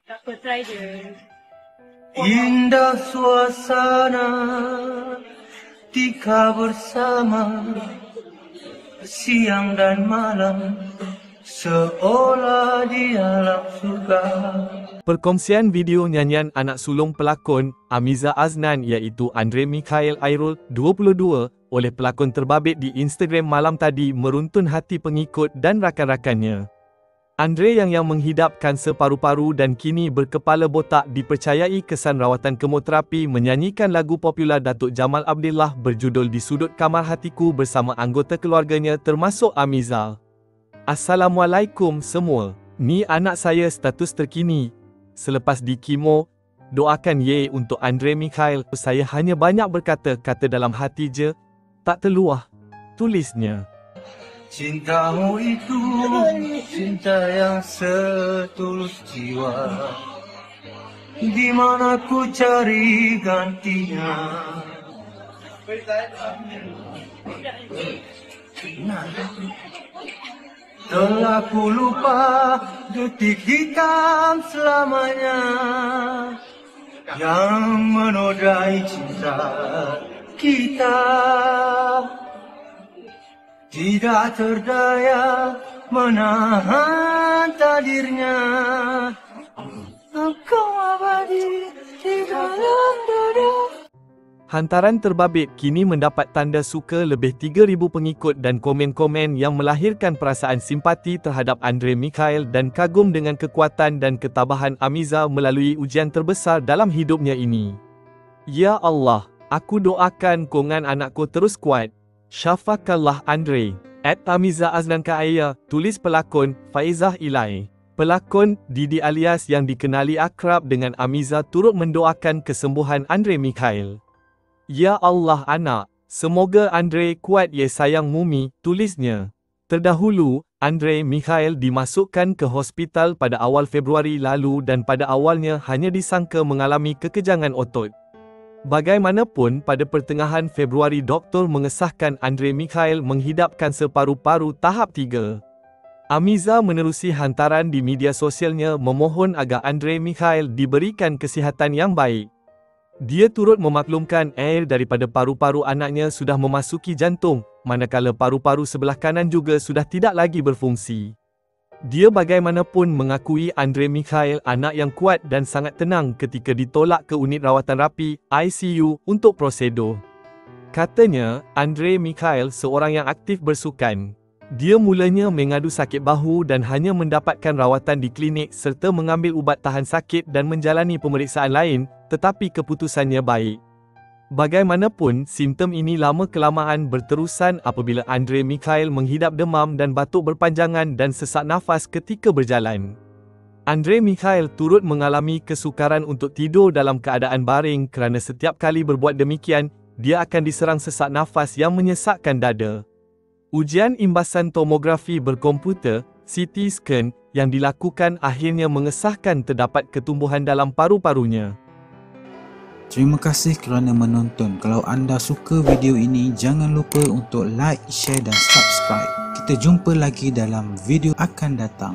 Tak apa, try je. Indah suasana ketika bersama, siang dan malam seolah di alam surga. Perkongsian video nyanyian anak sulung pelakon Amiza Aznan iaitu Andre Mikhail Airul 22 oleh pelakon terbabit di Instagram malam tadi meruntun hati pengikut dan rakan-rakannya. Andre yang menghidap kanser paru-paru dan kini berkepala botak dipercayai kesan rawatan kemoterapi menyanyikan lagu popular Datuk Jamal Abdillah berjudul Di Sudut Kamar Hatiku bersama anggota keluarganya termasuk Amiza. Assalamualaikum semua. Ni anak saya status terkini. Selepas di kemo, doakan ye untuk Andre Mikhail. Saya hanya banyak berkata-kata dalam hati je, tak terluah. Tulisnya. Cintamu itu cinta yang setulus jiwa, di mana ku cari gantinya. Telah ku lupa detik hitam selamanya yang menodai cinta kita. Tidak terdaya menahan takdirnya, engkau abadi di dalam dada. Hantaran terbabit kini mendapat tanda suka lebih 3,000 pengikut dan komen-komen yang melahirkan perasaan simpati terhadap Andre Mikhail dan kagum dengan kekuatan dan ketabahan Amiza melalui ujian terbesar dalam hidupnya ini. Ya Allah, aku doakan kongan anakku terus kuat. Syafakallah Andre. @Amiza Aznan Kaaya, tulis pelakon Faizah Ilai. Pelakon Didi Alias yang dikenali akrab dengan Amiza turut mendoakan kesembuhan Andre Mikhail. Ya Allah anak, semoga Andre kuat ye sayang Mumi, tulisnya. Terdahulu, Andre Mikhail dimasukkan ke hospital pada awal Februari lalu dan pada awalnya hanya disangka mengalami kekejangan otot. Bagaimanapun, pada pertengahan Februari doktor mengesahkan Andre Mikhail menghidap kanser paru-paru tahap 3. Amiza menerusi hantaran di media sosialnya memohon agar Andre Mikhail diberikan kesihatan yang baik. Dia turut memaklumkan air daripada paru-paru anaknya sudah memasuki jantung, manakala paru-paru sebelah kanan juga sudah tidak lagi berfungsi. Dia bagaimanapun mengakui Andre Mikhail anak yang kuat dan sangat tenang ketika ditolak ke unit rawatan rapi ICU untuk prosedur. Katanya, Andre Mikhail seorang yang aktif bersukan. Dia mulanya mengadu sakit bahu dan hanya mendapatkan rawatan di klinik serta mengambil ubat tahan sakit dan menjalani pemeriksaan lain, tetapi keputusannya baik. Bagaimanapun, simptom ini lama-kelamaan berterusan apabila Andre Mikhail menghidap demam dan batuk berpanjangan dan sesak nafas ketika berjalan. Andre Mikhail turut mengalami kesukaran untuk tidur dalam keadaan baring kerana setiap kali berbuat demikian, dia akan diserang sesak nafas yang menyesakkan dada. Ujian imbasan tomografi berkomputer, CT scan, yang dilakukan akhirnya mengesahkan terdapat ketumbuhan dalam paru-parunya. Terima kasih kerana menonton. Kalau anda suka video ini, jangan lupa untuk like, share dan subscribe. Kita jumpa lagi dalam video akan datang.